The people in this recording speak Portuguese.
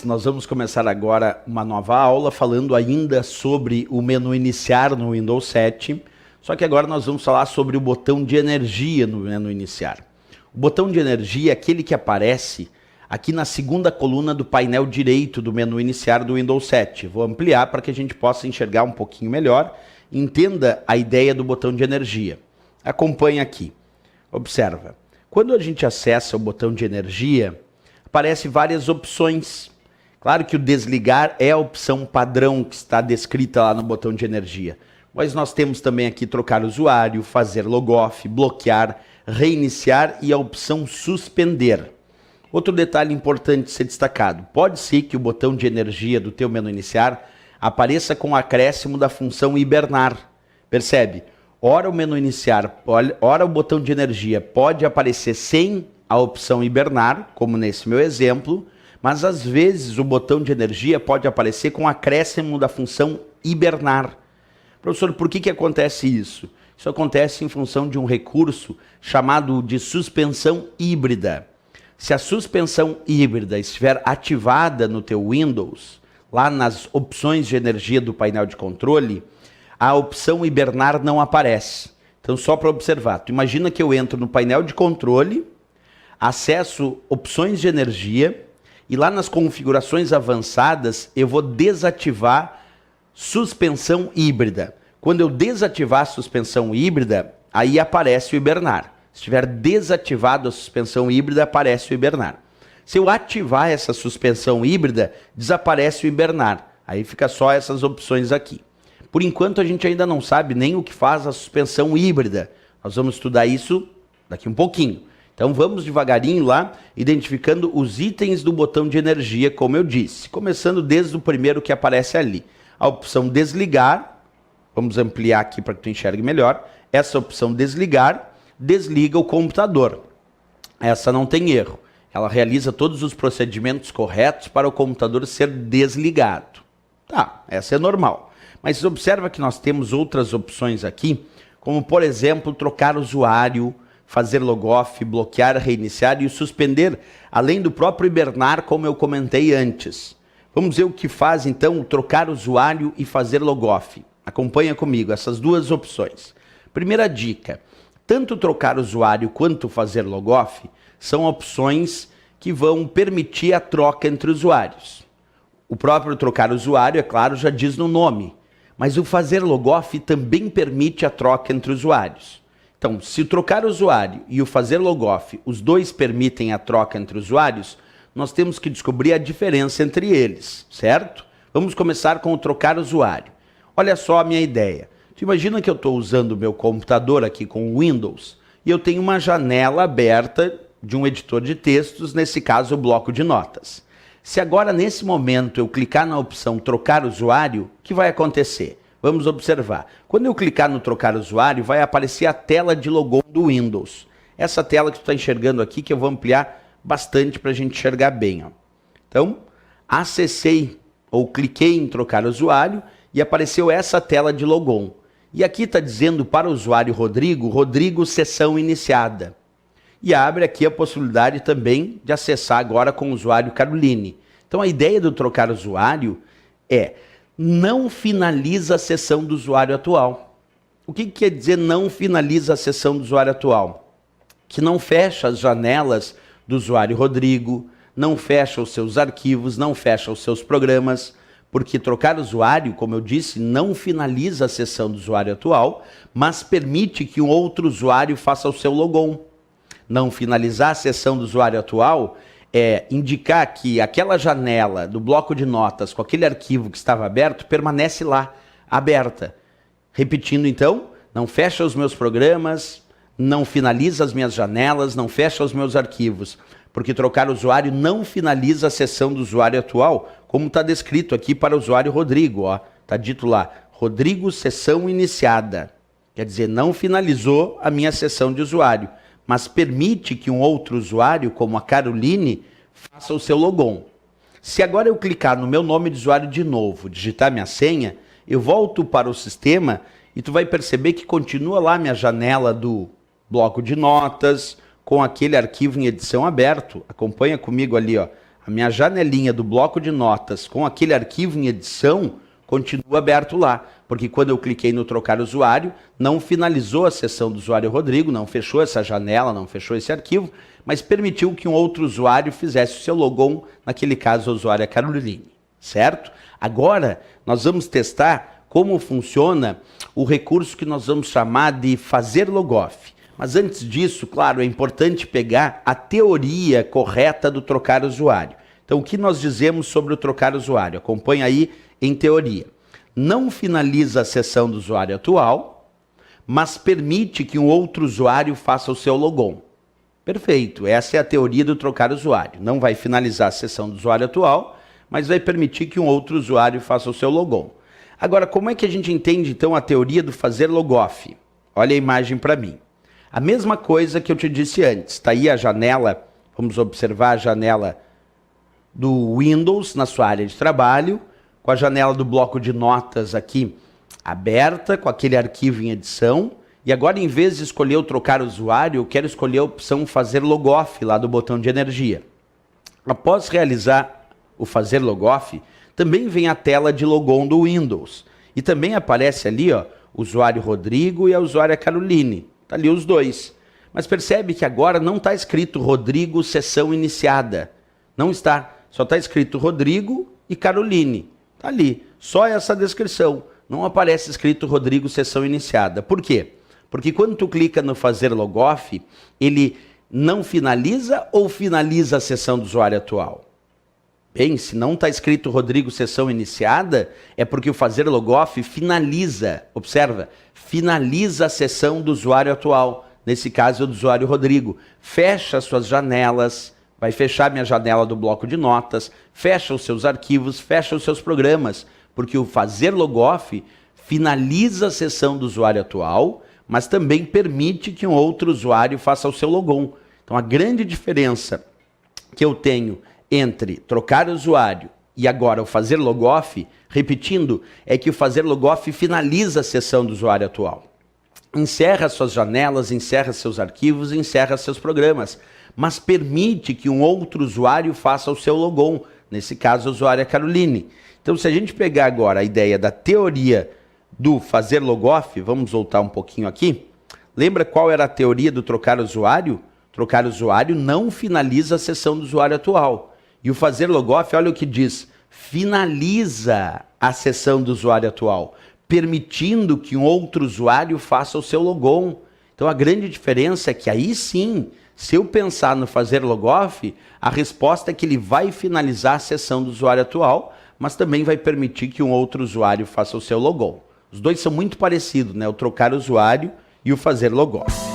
nós vamos começar agora uma nova aula falando ainda sobre o menu iniciar no Windows 7, só que agora nós vamos falar sobre o botão de energia no menu iniciar. O botão de energia é aquele que aparece aqui na segunda coluna do painel direito do menu iniciar do Windows 7. Vou ampliar para que a gente possa enxergar um pouquinho melhor. Entenda a ideia do botão de energia. Acompanhe aqui. Observa. Quando a gente acessa o botão de energia, aparecem várias opções. Claro que o desligar é a opção padrão que está descrita lá no botão de energia. Mas nós temos também aqui trocar usuário, fazer logoff, bloquear, reiniciar e a opção suspender. Outro detalhe importante de ser destacado. Pode ser que o botão de energia do teu menu iniciar apareça com o acréscimo da função hibernar. Percebe? Ora o menu iniciar, ora o botão de energia pode aparecer sem a opção hibernar, como nesse meu exemplo, mas às vezes o botão de energia pode aparecer com o acréscimo da função hibernar. Professor, por que acontece isso? Isso acontece em função de um recurso chamado de suspensão híbrida. Se a suspensão híbrida estiver ativada no teu Windows, lá nas opções de energia do painel de controle, a opção hibernar não aparece. Então, só para observar, tu imagina que eu entro no painel de controle, acesso opções de energia e lá nas configurações avançadas eu vou desativar suspensão híbrida. Quando eu desativar a suspensão híbrida, aí aparece o hibernar. Se estiver desativado a suspensão híbrida, aparece o hibernar. Se eu ativar essa suspensão híbrida, desaparece o hibernar. Aí fica só essas opções aqui. Por enquanto, a gente ainda não sabe nem o que faz a suspensão híbrida. Nós vamos estudar isso daqui um pouquinho. Então, vamos devagarinho lá, identificando os itens do botão de energia, como eu disse. Começando desde o primeiro que aparece ali. A opção desligar, vamos ampliar aqui para que tu enxergue melhor. Essa opção desligar, desliga o computador. Essa não tem erro. Ela realiza todos os procedimentos corretos para o computador ser desligado. Tá, essa é normal. Mas observa que nós temos outras opções aqui, como por exemplo, trocar usuário, fazer logoff, bloquear, reiniciar e suspender, além do próprio hibernar, como eu comentei antes. Vamos ver o que faz então trocar usuário e fazer logoff. Acompanha comigo essas duas opções. Primeira dica, tanto trocar usuário quanto fazer logoff são opções que vão permitir a troca entre usuários. O próprio trocar usuário, é claro, já diz no nome. Mas o fazer logoff também permite a troca entre usuários. Então, se o trocar usuário e o fazer logoff, os dois permitem a troca entre usuários, nós temos que descobrir a diferença entre eles, certo? Vamos começar com o trocar usuário. Olha só a minha ideia. Tu imagina que eu estou usando o meu computador aqui com o Windows e eu tenho uma janela aberta de um editor de textos, nesse caso o bloco de notas. Se agora, nesse momento, eu clicar na opção trocar usuário, o que vai acontecer? Vamos observar. Quando eu clicar no trocar usuário, vai aparecer a tela de logon do Windows. Essa tela que tu está enxergando aqui, que eu vou ampliar bastante para a gente enxergar bem. Ó. Então, acessei ou cliquei em trocar usuário e apareceu essa tela de logon. E aqui está dizendo para o usuário Rodrigo, Rodrigo sessão iniciada. E abre aqui a possibilidade também de acessar agora com o usuário Caroline. Então a ideia do trocar usuário é não finaliza a sessão do usuário atual. O que quer dizer não finaliza a sessão do usuário atual? Que não fecha as janelas do usuário Rodrigo, não fecha os seus arquivos, não fecha os seus programas, porque trocar usuário, como eu disse, não finaliza a sessão do usuário atual, mas permite que um outro usuário faça o seu logon. Não finalizar a sessão do usuário atual é indicar que aquela janela do bloco de notas com aquele arquivo que estava aberto permanece lá, aberta. Repetindo então, não fecha os meus programas, não finaliza as minhas janelas, não fecha os meus arquivos, porque trocar usuário não finaliza a sessão do usuário atual, como está descrito aqui para o usuário Rodrigo. Está dito lá, Rodrigo sessão iniciada. Quer dizer, não finalizou a minha sessão de usuário, mas permite que um outro usuário, como a Caroline, faça o seu logon. Se agora eu clicar no meu nome de usuário de novo, digitar minha senha, eu volto para o sistema e tu vai perceber que continua lá minha janela do bloco de notas, com aquele arquivo em edição aberto. Acompanha comigo ali, ó. a minha janelinha do bloco de notas com aquele arquivo em edição continua aberto lá, porque quando eu cliquei no trocar usuário, não finalizou a sessão do usuário Rodrigo, não fechou essa janela, não fechou esse arquivo, mas permitiu que um outro usuário fizesse o seu logon, naquele caso a usuária Caroline, certo? Agora, nós vamos testar como funciona o recurso que nós vamos chamar de fazer logoff. Mas antes disso, claro, é importante pegar a teoria correta do trocar usuário. Então, o que nós dizemos sobre o trocar usuário? Acompanhe aí em teoria. Não finaliza a sessão do usuário atual, mas permite que um outro usuário faça o seu logon. Perfeito, essa é a teoria do trocar usuário. Não vai finalizar a sessão do usuário atual, mas vai permitir que um outro usuário faça o seu logon. Agora, como é que a gente entende, então, a teoria do fazer logoff? Olha a imagem para mim. A mesma coisa que eu te disse antes. Está aí a janela, vamos observar a janela do Windows na sua área de trabalho, com a janela do bloco de notas aqui aberta, com aquele arquivo em edição. E agora, em vez de escolher o trocar usuário, eu quero escolher a opção fazer logoff lá do botão de energia. Após realizar o fazer logoff, também vem a tela de logon do Windows. E também aparece ali, ó, o usuário Rodrigo e a usuária Caroline. Está ali os dois. Mas percebe que agora não está escrito Rodrigo, sessão iniciada. Não está. Só está escrito Rodrigo e Caroline. Está ali. Só essa descrição. Não aparece escrito Rodrigo, sessão iniciada. Por quê? Porque quando tu clica no fazer logoff, ele não finaliza ou finaliza a sessão do usuário atual? Bem, se não está escrito Rodrigo, sessão iniciada, é porque o fazer logoff finaliza, observa, finaliza a sessão do usuário atual, nesse caso é do usuário Rodrigo. Fecha suas janelas, vai fechar minha janela do bloco de notas, fecha os seus arquivos, fecha os seus programas, porque o fazer logoff finaliza a sessão do usuário atual, mas também permite que um outro usuário faça o seu logon. Então a grande diferença que eu tenho entre trocar usuário e agora o fazer logoff, repetindo, é que o fazer logoff finaliza a sessão do usuário atual. Encerra suas janelas, encerra seus arquivos, encerra seus programas, mas permite que um outro usuário faça o seu logon, nesse caso a usuária Caroline. Então, se a gente pegar agora a ideia da teoria do fazer logoff, vamos voltar um pouquinho aqui. Lembra qual era a teoria do trocar usuário? Trocar usuário não finaliza a sessão do usuário atual. E o fazer logoff, olha o que diz, finaliza a sessão do usuário atual, permitindo que um outro usuário faça o seu logon. Então a grande diferença é que aí sim, se eu pensar no fazer logoff, a resposta é que ele vai finalizar a sessão do usuário atual, mas também vai permitir que um outro usuário faça o seu logon. Os dois são muito parecidos, né? O trocar usuário e o fazer logoff.